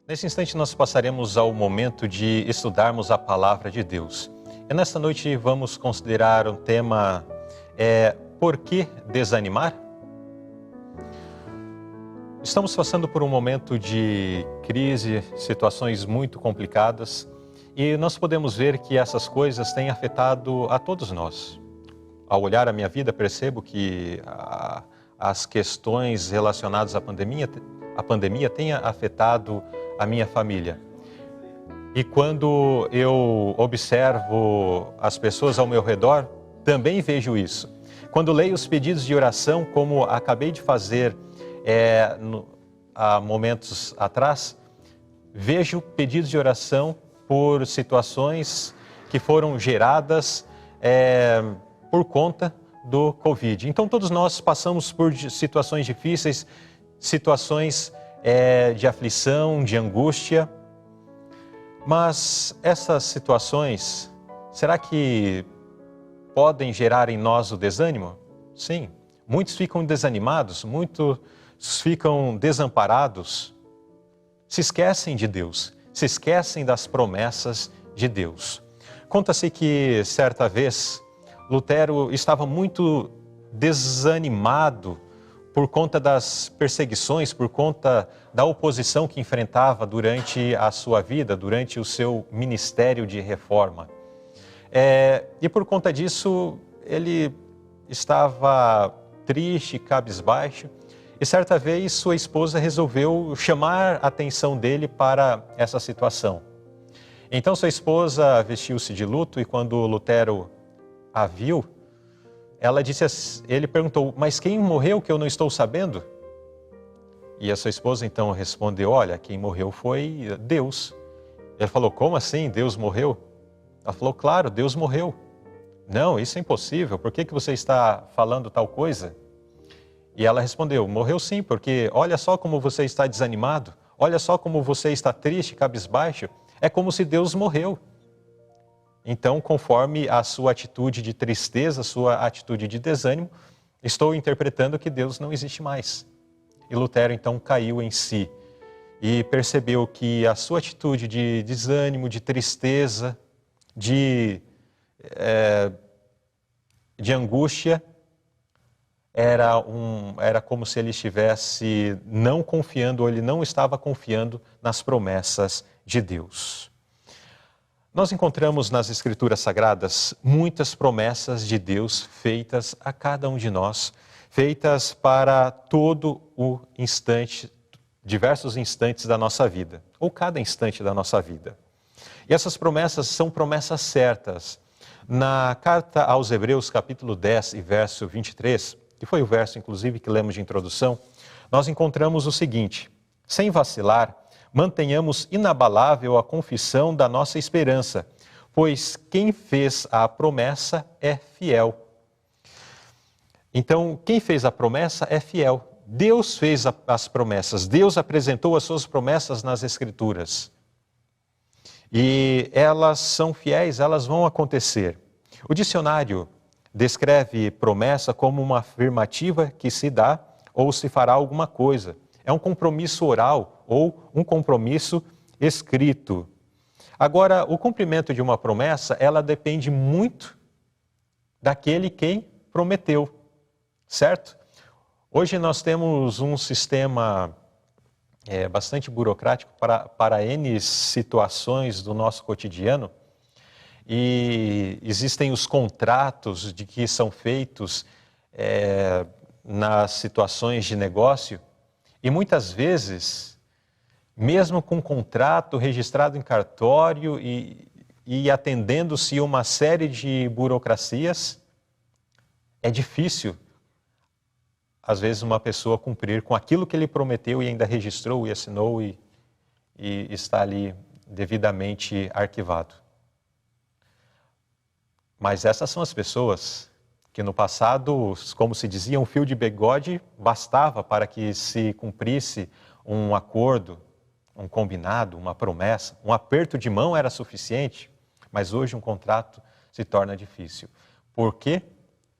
Nesse instante nós passaremos ao momento de estudarmos a Palavra de Deus. E nesta noite vamos considerar um tema, por que desanimar? Estamos passando por um momento de crise, situações muito complicadas, e nós podemos ver que essas coisas têm afetado a todos nós. Ao olhar a minha vida, percebo que as questões relacionadas à pandemia têm afetado a minha família. E quando eu observo as pessoas ao meu redor, também vejo isso. Quando leio os pedidos de oração, como acabei de fazer há momentos atrás, vejo pedidos de oração por situações que foram geradas por conta do Covid. Então todos nós passamos por situações difíceis, situações de aflição, de angústia, mas essas situações, será que podem gerar em nós o desânimo? Sim, muitos ficam desanimados, muitos ficam desamparados, se esquecem de Deus, se esquecem das promessas de Deus. Conta-se que certa vez Lutero estava muito desanimado por conta das perseguições, por conta da oposição que enfrentava durante a sua vida, durante o seu ministério de reforma. E por conta disso, ele estava triste, cabisbaixo, e certa vez sua esposa resolveu chamar a atenção dele para essa situação. Então sua esposa vestiu-se de luto e quando Lutero a viu, ele perguntou, mas quem morreu que eu não estou sabendo? E a sua esposa então respondeu, olha, quem morreu foi Deus. Ele falou, como assim Deus morreu? Ela falou, claro, Deus morreu. Não, isso é impossível, por que você está falando tal coisa? E ela respondeu, morreu sim, porque olha só como você está desanimado, olha só como você está triste, cabisbaixo, é como se Deus morreu. Então, conforme a sua atitude de tristeza, a sua atitude de desânimo, estou interpretando que Deus não existe mais. E Lutero, então, caiu em si e percebeu que a sua atitude de desânimo, de tristeza, de angústia, era como se ele estivesse não confiando, ou ele não estava confiando nas promessas de Deus. Nós encontramos nas Escrituras Sagradas muitas promessas de Deus feitas a cada um de nós, feitas para todo o instante, diversos instantes da nossa vida, ou cada instante da nossa vida. E essas promessas são promessas certas. Na carta aos Hebreus, capítulo 10 e verso 23, que foi o verso, inclusive, que lemos de introdução, nós encontramos o seguinte, sem vacilar, mantenhamos inabalável a confissão da nossa esperança, pois quem fez a promessa é fiel. Então, quem fez a promessa é fiel. Deus fez as promessas, Deus apresentou as suas promessas nas Escrituras. E elas são fiéis, elas vão acontecer. O dicionário descreve promessa como uma afirmativa que se dá ou se fará alguma coisa. É um compromisso oral ou um compromisso escrito. Agora, o cumprimento de uma promessa, ela depende muito daquele quem prometeu, certo? Hoje nós temos um sistema bastante burocrático para N situações do nosso cotidiano e existem os contratos de que são feitos nas situações de negócio e muitas vezes, mesmo com contrato registrado em cartório e atendendo-se uma série de burocracias, é difícil, às vezes, uma pessoa cumprir com aquilo que ele prometeu e ainda registrou e assinou e está ali devidamente arquivado. Mas essas são as pessoas que no passado, como se dizia, um fio de bigode bastava para que se cumprisse um acordo, um combinado, uma promessa, um aperto de mão era suficiente, mas hoje um contrato se torna difícil. Por quê?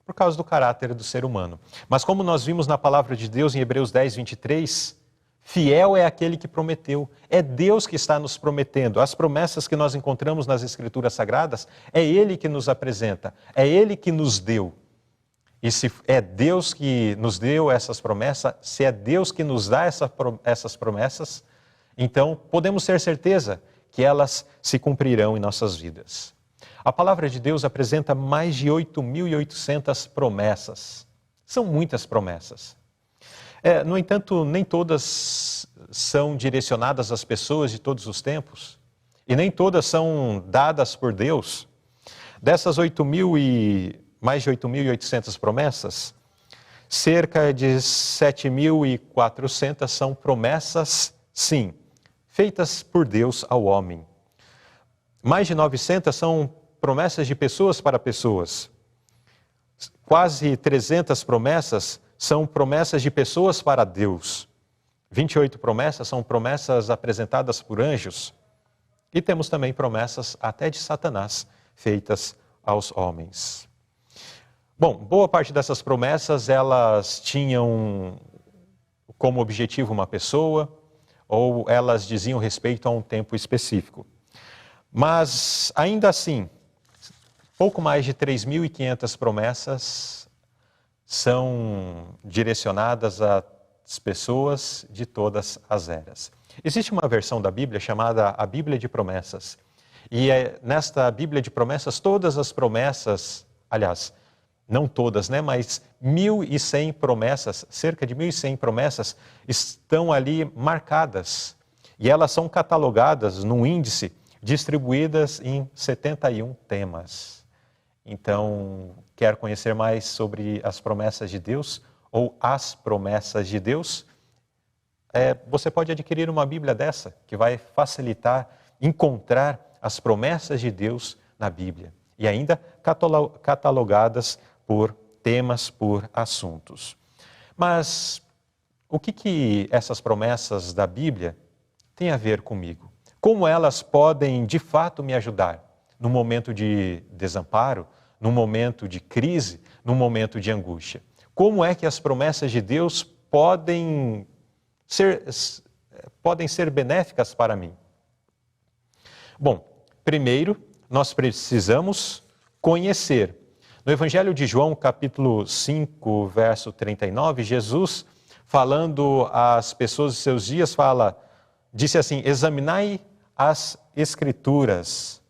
Por causa do caráter do ser humano. Mas como nós vimos na palavra de Deus em Hebreus 10, 23, Fiel é aquele que prometeu. É Deus que está nos prometendo. As promessas que nós encontramos nas Escrituras Sagradas, é Ele que nos apresenta, é Ele que nos deu. E se é Deus que nos deu essas promessas, se é Deus que nos dá essas promessas, então podemos ter certeza que elas se cumprirão em nossas vidas. A palavra de Deus apresenta mais de 8.800 promessas. São muitas promessas. No entanto, nem todas são direcionadas às pessoas de todos os tempos, e nem todas são dadas por Deus. Dessas mais de 8.800 promessas, cerca de 7.400 são promessas, sim, feitas por Deus ao homem. Mais de 900 são promessas de pessoas para pessoas. Quase 300 promessas são promessas de pessoas para Deus. 28 promessas são promessas apresentadas por anjos. E temos também promessas até de Satanás, feitas aos homens. Bom, boa parte dessas promessas, elas tinham como objetivo uma pessoa, ou elas diziam respeito a um tempo específico. Mas, ainda assim, pouco mais de 3.500 promessas são direcionadas às pessoas de todas as eras. Existe uma versão da Bíblia chamada a Bíblia de Promessas. E nesta Bíblia de Promessas, todas as promessas, aliás, não todas, mas 1.100 promessas, cerca de 1.100 promessas, estão ali marcadas. E elas são catalogadas num índice, distribuídas em 71 temas. Então, quer conhecer mais sobre as promessas de Deus ou as promessas de Deus? Você pode adquirir uma Bíblia dessa, que vai facilitar encontrar as promessas de Deus na Bíblia. E ainda catalogadas por temas, por assuntos. Mas o que essas promessas da Bíblia têm a ver comigo? Como elas podem, de fato, me ajudar no momento de desamparo, no momento de crise, no momento de angústia? Como é que as promessas de Deus podem ser benéficas para mim? Bom, primeiro, nós precisamos conhecer. No Evangelho de João, capítulo 5, verso 39, Jesus, falando às pessoas de seus dias, disse assim: examinai as Escrituras.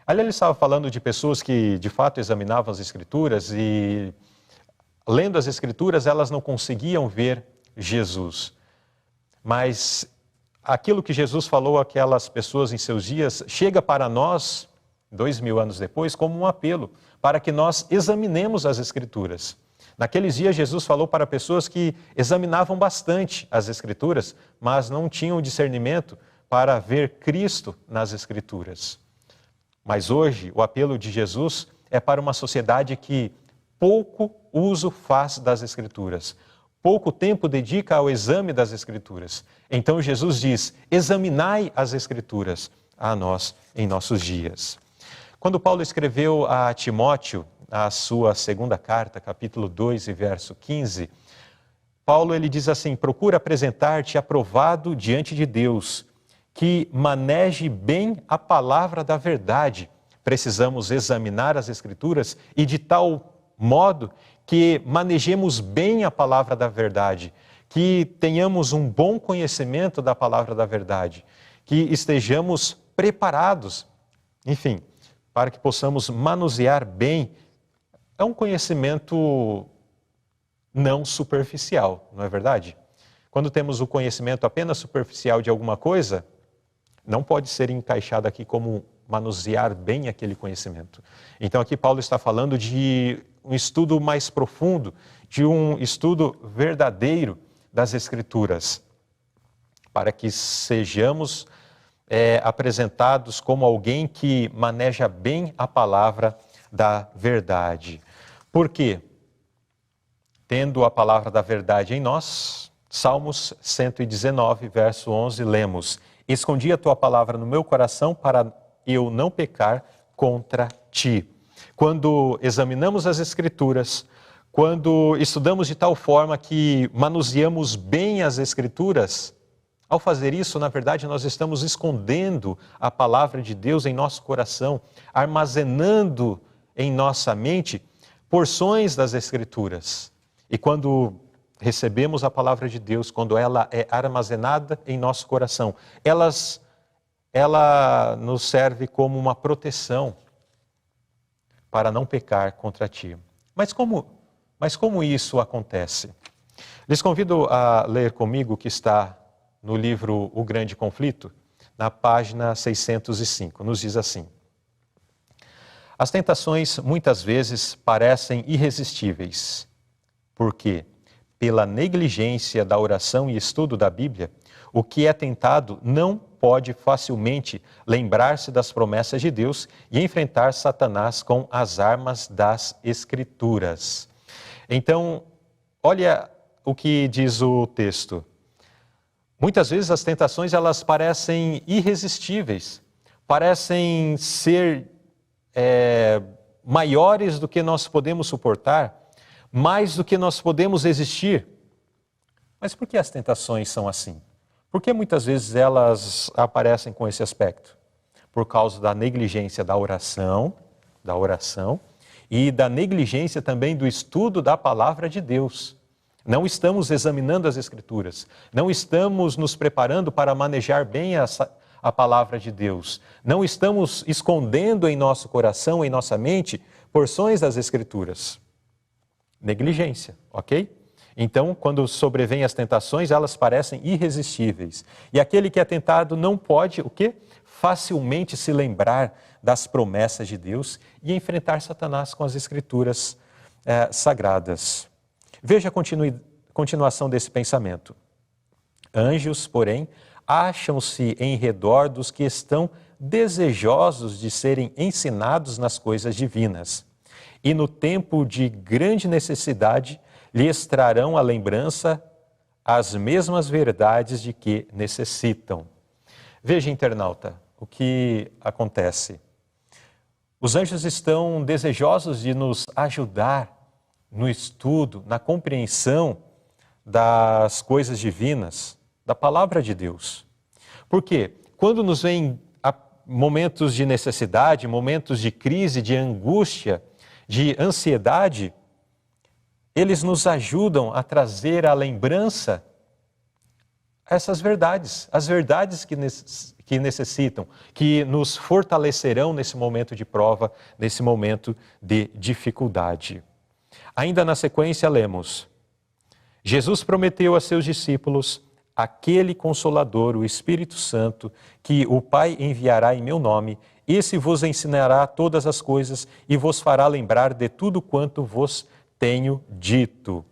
Ali ele estava falando de pessoas que de fato examinavam as Escrituras e, lendo as Escrituras, elas não conseguiam ver Jesus. Mas aquilo que Jesus falou àquelas pessoas em seus dias chega para nós, 2000 anos depois, como um apelo para que nós examinemos as Escrituras. Naqueles dias, Jesus falou para pessoas que examinavam bastante as Escrituras, mas não tinham discernimento para ver Cristo nas Escrituras. Mas hoje, o apelo de Jesus é para uma sociedade que pouco uso faz das Escrituras, pouco tempo dedica ao exame das Escrituras. Então Jesus diz: examinai as Escrituras a nós em nossos dias. Quando Paulo escreveu a Timóteo, a sua segunda carta, capítulo 2 e verso 15, Paulo ele diz assim: procura apresentar-te aprovado diante de Deus, que maneje bem a palavra da verdade. Precisamos examinar as Escrituras e de tal modo que manejemos bem a palavra da verdade, que tenhamos um bom conhecimento da palavra da verdade, que estejamos preparados, enfim, para que possamos manusear bem. É um conhecimento não superficial, não é verdade? Quando temos o conhecimento apenas superficial de alguma coisa, não pode ser encaixado aqui como manusear bem aquele conhecimento. Então aqui Paulo está falando de um estudo mais profundo, de um estudo verdadeiro das Escrituras, para que sejamos apresentados como alguém que maneja bem a palavra da verdade. Por quê? Tendo a palavra da verdade em nós, Salmos 119, verso 11, lemos: escondi a tua palavra no meu coração para eu não pecar contra ti. Quando examinamos as Escrituras, quando estudamos de tal forma que manuseamos bem as Escrituras, ao fazer isso, na verdade, nós estamos escondendo a palavra de Deus em nosso coração, armazenando em nossa mente porções das Escrituras. E quando recebemos a palavra de Deus, quando ela é armazenada em nosso coração, ela nos serve como uma proteção para não pecar contra ti. Mas como isso acontece? Lhes convido a ler comigo o que está no livro O Grande Conflito, na página 605. Nos diz assim: as tentações muitas vezes parecem irresistíveis, porque, pela negligência da oração e estudo da Bíblia, o que é tentado não pode facilmente lembrar-se das promessas de Deus e enfrentar Satanás com as armas das Escrituras. Então, olha o que diz o texto. Muitas vezes as tentações elas parecem irresistíveis, parecem ser maiores do que nós podemos suportar, mais do que nós podemos resistir. Mas por que as tentações são assim? Por que muitas vezes elas aparecem com esse aspecto? Por causa da negligência da oração e da negligência também do estudo da palavra de Deus. Não estamos examinando as Escrituras, não estamos nos preparando para manejar bem a palavra de Deus, não estamos escondendo em nosso coração, em nossa mente, porções das Escrituras. Negligência, ok? Então, quando sobrevêm as tentações, elas parecem irresistíveis. E aquele que é tentado não pode, o quê? Facilmente se lembrar das promessas de Deus e enfrentar Satanás com as Escrituras sagradas. Veja a continuação desse pensamento. Anjos, porém, acham-se em redor dos que estão desejosos de serem ensinados nas coisas divinas. E no tempo de grande necessidade, lhes trarão à lembrança as mesmas verdades de que necessitam. Veja, internauta, o que acontece. Os anjos estão desejosos de nos ajudar no estudo, na compreensão das coisas divinas, da palavra de Deus. Porque quando nos vem momentos de necessidade, momentos de crise, de angústia, de ansiedade, eles nos ajudam a trazer à lembrança essas verdades, as verdades que necessitam, que nos fortalecerão nesse momento de prova, nesse momento de dificuldade. Ainda na sequência lemos: Jesus prometeu a seus discípulos aquele Consolador, o Espírito Santo, que o Pai enviará em meu nome, esse vos ensinará todas as coisas e vos fará lembrar de tudo quanto vos tenho dito.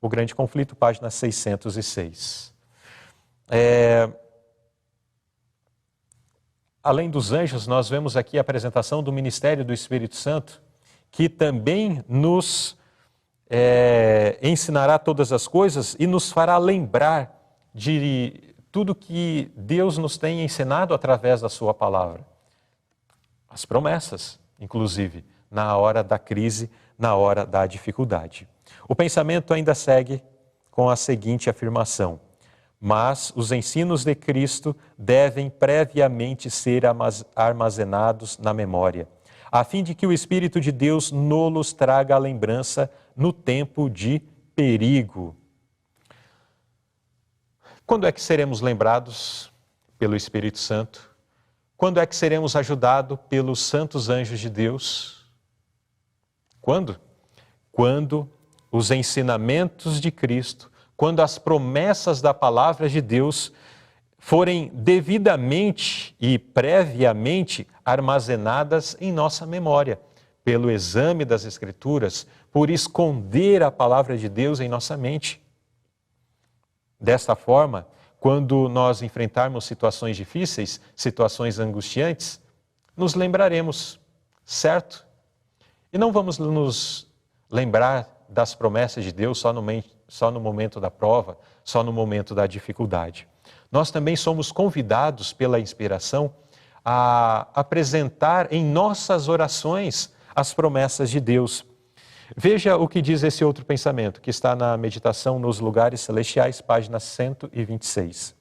O Grande Conflito, página 606. Além dos anjos, nós vemos aqui a apresentação do ministério do Espírito Santo, que também nos ensinará todas as coisas e nos fará lembrar de tudo que Deus nos tem ensinado através da sua palavra. As promessas, inclusive, na hora da crise, na hora da dificuldade. O pensamento ainda segue com a seguinte afirmação: mas os ensinos de Cristo devem previamente ser armazenados na memória, a fim de que o Espírito de Deus nos traga a lembrança no tempo de perigo. Quando é que seremos lembrados pelo Espírito Santo? Quando é que seremos ajudados pelos santos anjos de Deus? Quando? Quando os ensinamentos de Cristo, quando as promessas da palavra de Deus forem devidamente e previamente armazenadas em nossa memória, pelo exame das Escrituras, por esconder a palavra de Deus em nossa mente. Desta forma, quando nós enfrentarmos situações difíceis, situações angustiantes, nos lembraremos, certo? E não vamos nos lembrar das promessas de Deus só no momento da prova, só no momento da dificuldade. Nós também somos convidados pela inspiração a apresentar em nossas orações as promessas de Deus. Veja o que diz esse outro pensamento, que está na Meditação nos Lugares Celestiais, página 126.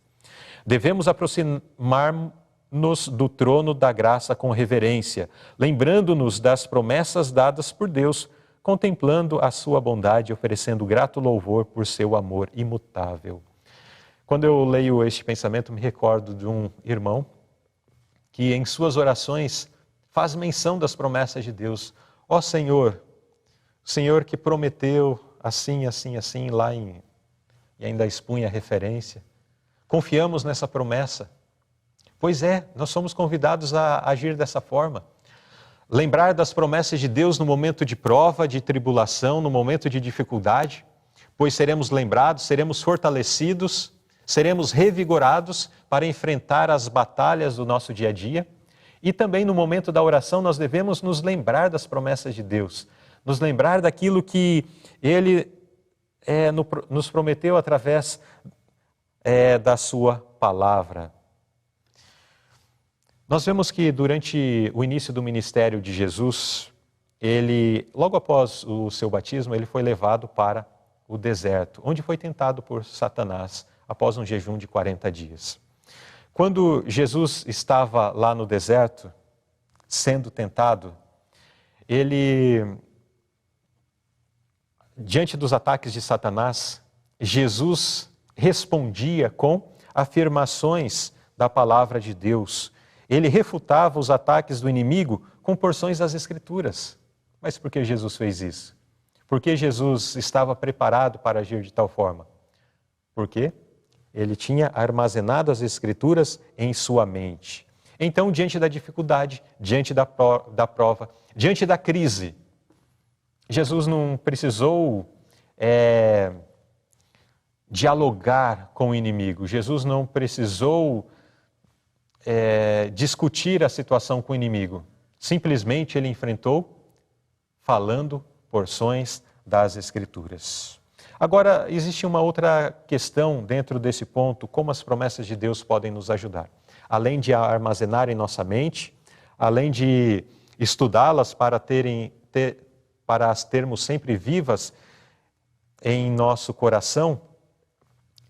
Devemos aproximar-nos do trono da graça com reverência, lembrando-nos das promessas dadas por Deus, contemplando a sua bondade e oferecendo grato louvor por seu amor imutável. Quando eu leio este pensamento, me recordo de um irmão que em suas orações faz menção das promessas de Deus. Ó Senhor, o Senhor que prometeu assim, assim, assim, e ainda expunha a referência. Confiamos nessa promessa. Pois é, nós somos convidados a agir dessa forma. Lembrar das promessas de Deus no momento de prova, de tribulação, no momento de dificuldade, pois seremos lembrados, seremos fortalecidos, seremos revigorados para enfrentar as batalhas do nosso dia a dia. E também no momento da oração nós devemos nos lembrar das promessas de Deus, nos lembrar daquilo que Ele nos prometeu através da sua palavra. Nós vemos que durante o início do ministério de Jesus, logo após o seu batismo, ele foi levado para o deserto, onde foi tentado por Satanás após um jejum de 40 dias. Quando Jesus estava lá no deserto, sendo tentado, diante dos ataques de Satanás, Jesus respondia com afirmações da palavra de Deus. Ele refutava os ataques do inimigo com porções das Escrituras. Mas por que Jesus fez isso? Porque Jesus estava preparado para agir de tal forma? Porque ele tinha armazenado as Escrituras em sua mente. Então, diante da dificuldade, diante da prova, diante da crise, Jesus não precisou dialogar com o inimigo. Jesus não precisou discutir a situação com o inimigo. Simplesmente ele enfrentou falando porções das Escrituras. Agora, existe uma outra questão dentro desse ponto, como as promessas de Deus podem nos ajudar. Além de armazenar em nossa mente, além de estudá-las para as termos sempre vivas em nosso coração,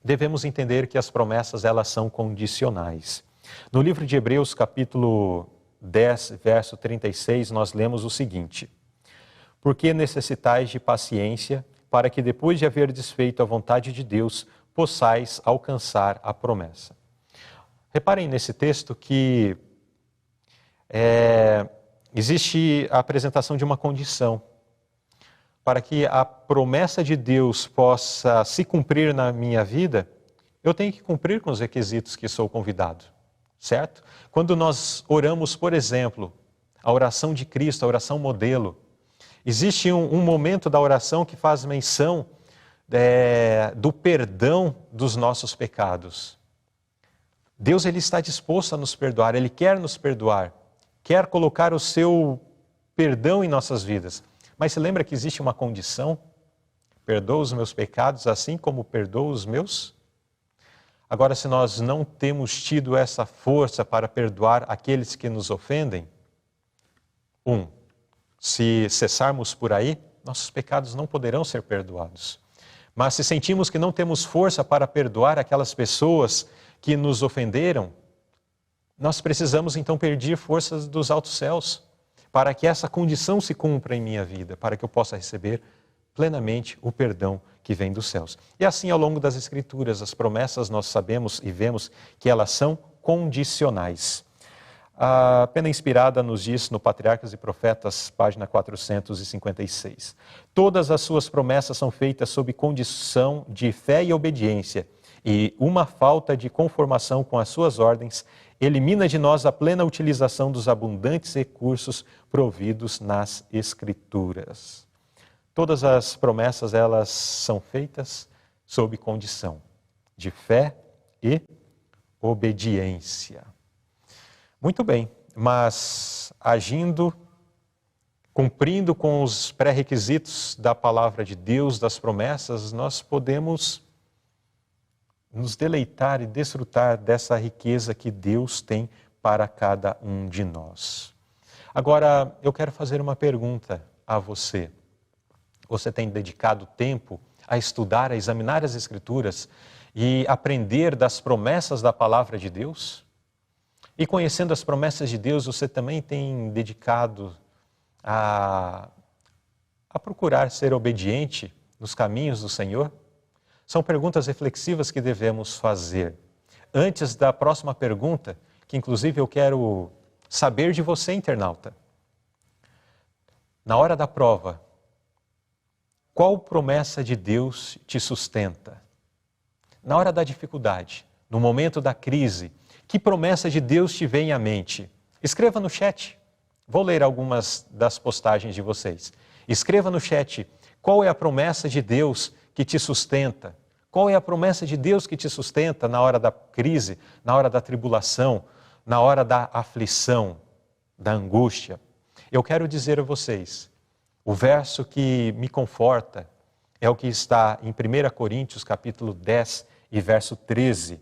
devemos entender que as promessas elas são condicionais. No livro de Hebreus, capítulo 10, verso 36, nós lemos o seguinte: porque necessitais de paciência, para que depois de haver desfeito a vontade de Deus, possais alcançar a promessa. Reparem nesse texto que existe a apresentação de uma condição. Para que a promessa de Deus possa se cumprir na minha vida, eu tenho que cumprir com os requisitos que sou convidado, certo? Quando nós oramos, por exemplo, a oração de Cristo, a oração modelo, existe um momento da oração que faz menção do perdão dos nossos pecados. Deus ele está disposto a nos perdoar, Ele quer nos perdoar, quer colocar o seu perdão em nossas vidas. Mas se lembra que existe uma condição? Perdoa os meus pecados assim como perdoa os meus? Agora, se nós não temos tido essa força para perdoar aqueles que nos ofendem, se cessarmos por aí, nossos pecados não poderão ser perdoados. Mas se sentimos que não temos força para perdoar aquelas pessoas que nos ofenderam, nós precisamos então pedir forças dos altos céus, para que essa condição se cumpra em minha vida, para que eu possa receber plenamente o perdão que vem dos céus. E assim, ao longo das Escrituras, as promessas nós sabemos e vemos que elas são condicionais. A Pena Inspirada nos diz no Patriarcas e Profetas, página 456. Todas as suas promessas são feitas sob condição de fé e obediência, e uma falta de conformação com as suas ordens elimina de nós a plena utilização dos abundantes recursos providos nas Escrituras. Todas as promessas, elas são feitas sob condição de fé e obediência. Muito bem, mas agindo, cumprindo com os pré-requisitos da palavra de Deus, das promessas, nós podemos nos deleitar e desfrutar dessa riqueza que Deus tem para cada um de nós. Agora, eu quero fazer uma pergunta a você. Você tem dedicado tempo a estudar, a examinar as Escrituras e aprender das promessas da palavra de Deus? E conhecendo as promessas de Deus, você também tem dedicado a procurar ser obediente nos caminhos do Senhor? São perguntas reflexivas que devemos fazer. Antes da próxima pergunta, que inclusive eu quero saber de você, internauta. Na hora da prova, qual promessa de Deus te sustenta? Na hora da dificuldade, no momento da crise, que promessa de Deus te vem à mente? Escreva no chat. Vou ler algumas das postagens de vocês. Escreva no chat qual é a promessa de Deus que te sustenta. Qual é a promessa de Deus que te sustenta na hora da crise, na hora da tribulação, na hora da aflição, da angústia? Eu quero dizer a vocês, o verso que me conforta é o que está em 1 Coríntios capítulo 10 e verso 13.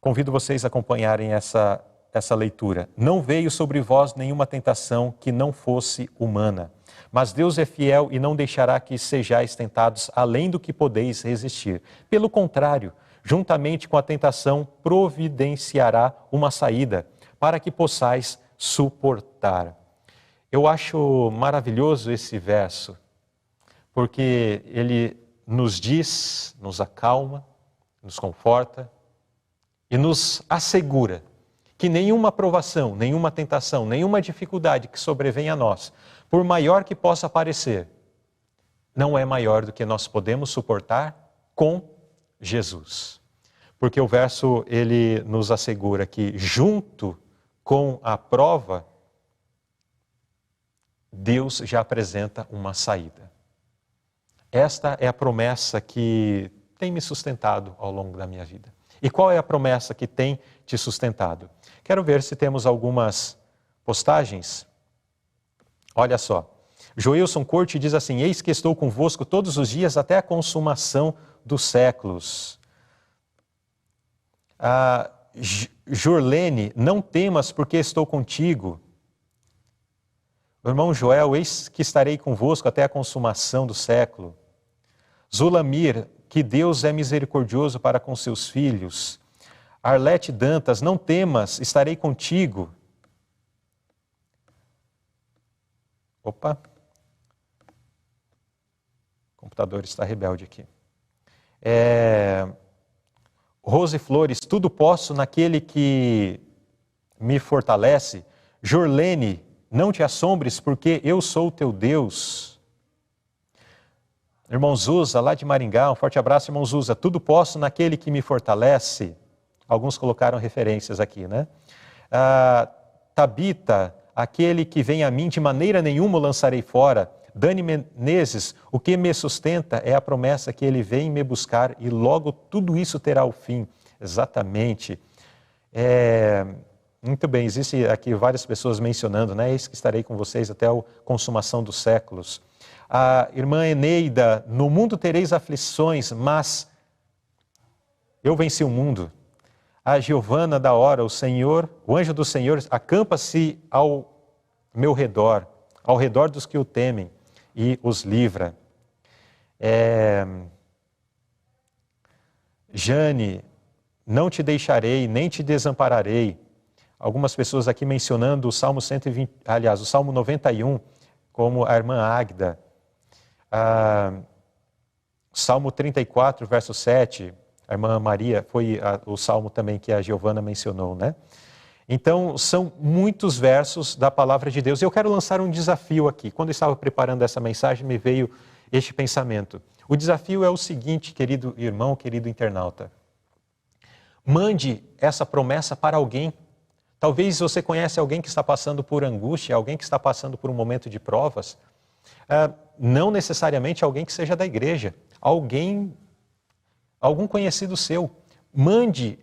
Convido vocês a acompanharem essa leitura. Não veio sobre vós nenhuma tentação que não fosse humana, mas Deus é fiel e não deixará que sejais tentados além do que podeis resistir. Pelo contrário, juntamente com a tentação, providenciará uma saída para que possais suportar. Eu acho maravilhoso esse verso, porque ele nos diz, nos acalma, nos conforta e nos assegura que nenhuma provação, nenhuma tentação, nenhuma dificuldade que sobrevém a nós, por maior que possa parecer, não é maior do que nós podemos suportar com Jesus. Porque o verso, ele nos assegura que junto com a prova, Deus já apresenta uma saída. Esta é a promessa que tem me sustentado ao longo da minha vida. E qual é a promessa que tem te sustentado? Quero ver se temos algumas postagens. Olha só. Joilson Corte diz assim: eis que estou convosco todos os dias até a consumação dos séculos. Jurlene, não temas porque estou contigo. Irmão Joel, eis que estarei convosco até a consumação do século. Zulamir, que Deus é misericordioso para com seus filhos. Arlete Dantas, não temas, estarei contigo. Opa. O computador está rebelde aqui. Rose Flores, tudo posso naquele que me fortalece. Jorlene, não te assombres, porque eu sou o teu Deus. Irmão Zusa, lá de Maringá, um forte abraço, irmão Zusa. Tudo posso naquele que me fortalece. Alguns colocaram referências aqui, né? Tabita, aquele que vem a mim, de maneira nenhuma o lançarei fora. Dani Menezes, o que me sustenta é a promessa que ele vem me buscar e logo tudo isso terá o fim. Exatamente. Muito bem, existe aqui várias pessoas mencionando, né? Eis que estarei com vocês até a consumação dos séculos. A irmã Eneida, no mundo tereis aflições, mas eu venci o mundo. A Giovana da hora, o anjo do Senhor acampa-se ao meu redor, ao redor dos que o temem e os livra. Jane, não te deixarei, nem te desampararei. Algumas pessoas aqui mencionando o Salmo 120, aliás, o Salmo 91, como a irmã Águida. Salmo 34, verso 7, a irmã Maria, foi o salmo também que a Giovana mencionou, né? Então, são muitos versos da palavra de Deus. Eu quero lançar um desafio aqui. Quando eu estava preparando essa mensagem, me veio este pensamento. O desafio é o seguinte, querido irmão, querido internauta. Mande essa promessa para alguém. Talvez você conhece alguém que está passando por angústia, alguém que está passando por um momento de provas. Não necessariamente alguém que seja da igreja. Algum conhecido seu. Mande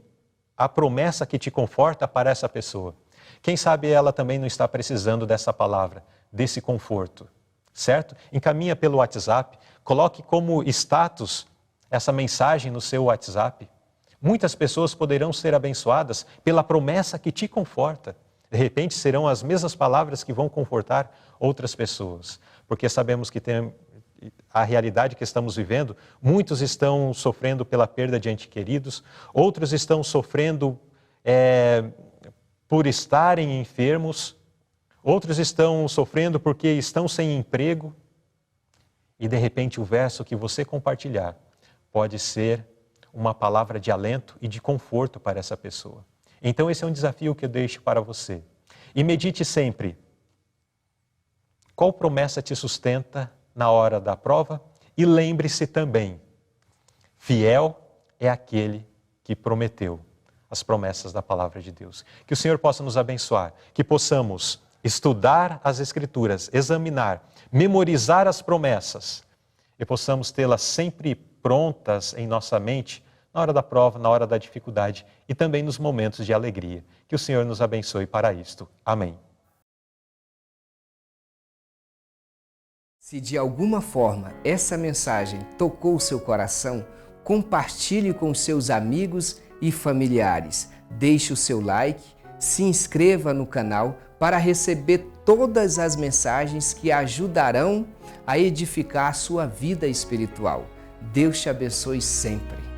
a promessa que te conforta para essa pessoa. Quem sabe ela também não está precisando dessa palavra, desse conforto, certo? Encaminha pelo WhatsApp, coloque como status essa mensagem no seu WhatsApp. Muitas pessoas poderão ser abençoadas pela promessa que te conforta. De repente serão as mesmas palavras que vão confortar outras pessoas, porque sabemos que a realidade que estamos vivendo, muitos estão sofrendo pela perda de entes queridos, outros estão sofrendo por estarem enfermos, outros estão sofrendo porque estão sem emprego, e de repente o verso que você compartilhar pode ser uma palavra de alento e de conforto para essa pessoa. Então esse é um desafio que eu deixo para você. E medite sempre, qual promessa te sustenta na hora da prova? E lembre-se também, fiel é aquele que prometeu as promessas da palavra de Deus. Que o Senhor possa nos abençoar, que possamos estudar as Escrituras, examinar, memorizar as promessas e possamos tê-las sempre prontas em nossa mente na hora da prova, na hora da dificuldade e também nos momentos de alegria. Que o Senhor nos abençoe para isto. Amém. Se de alguma forma essa mensagem tocou o seu coração, compartilhe com seus amigos e familiares. Deixe o seu like, se inscreva no canal para receber todas as mensagens que ajudarão a edificar a sua vida espiritual. Deus te abençoe sempre.